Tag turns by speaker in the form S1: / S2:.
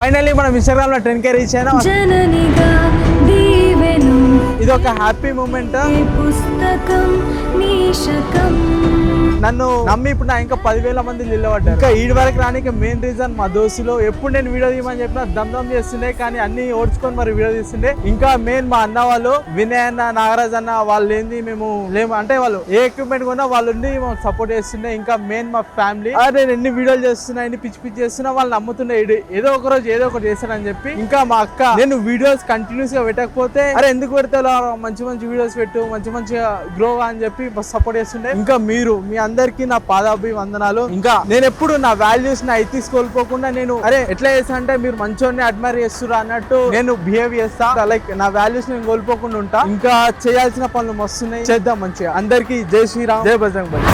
S1: Finally మనం Instagram లో 10K reach అయినా. ఇది ఒక హ్యాపీ మూమెంట్. నన్ను నమ్మి ఇప్పుడు నా ఇంకా 10,000 మంది నిలబడ్డారు. ఇంకా ఈడి వరకు రానికి మెయిన్ రీజన్ మా దోస్తులు. ఎప్పుడు నేను వీడియో తీయమని చెప్పినా దమ్ చేస్తుండే, కానీ అన్ని ఓడ్చుకొని మరి వీడియో తీస్తుండే. ఇంకా మెయిన్ మా అన్న వాళ్ళు, వినయ్ అన్న, నాగరాజ్ అన్న, వాళ్ళు ఏంది మేము లేము అంటే వాళ్ళు ఏ ఎక్విప్మెంట్ కొన్నా వాళ్ళు సపోర్ట్ చేస్తుండే. ఇంకా మెయిన్ మా ఫ్యామిలీ. నేను ఎన్ని వీడియోలు చేస్తున్నా, ఎన్ని పిచ్చి చేస్తున్నా వాళ్ళు నమ్ముతుండే ఏదో ఒక రోజు ఏదో ఒకటి చేస్తానని చెప్పి. ఇంకా మా అక్క, నేను వీడియోస్ కంటిన్యూస్ గా పెట్టకపోతే అరే ఎందుకు పెడతా, మంచి వీడియోస్ పెట్టు, మంచిగా గ్రో అని చెప్పి సపోర్ట్ చేస్తుండే. ఇంకా మీరు మీ అందరికి నా పాదాభివందనాలు. ఇంకా నేను ఎప్పుడు నా వాల్యూస్, నా ఎథిక్స్ కోల్పోకుండా నేను అరే ఎట్లా చేస్తా అంటే మీరు మంచోన్ని అడ్మైర్ చేస్తురా అన్నట్టు నేను బిహేవ్ చేస్తా. లైక్ నా వాల్యూస్ నేను కోల్పోకుండా ఉంటా. ఇంకా చేయాల్సిన పనులు మస్తున్నాయి, చేద్దాం మంచిగా. అందరికి జై శ్రీరామ్, జై బజరంగ్ బలి.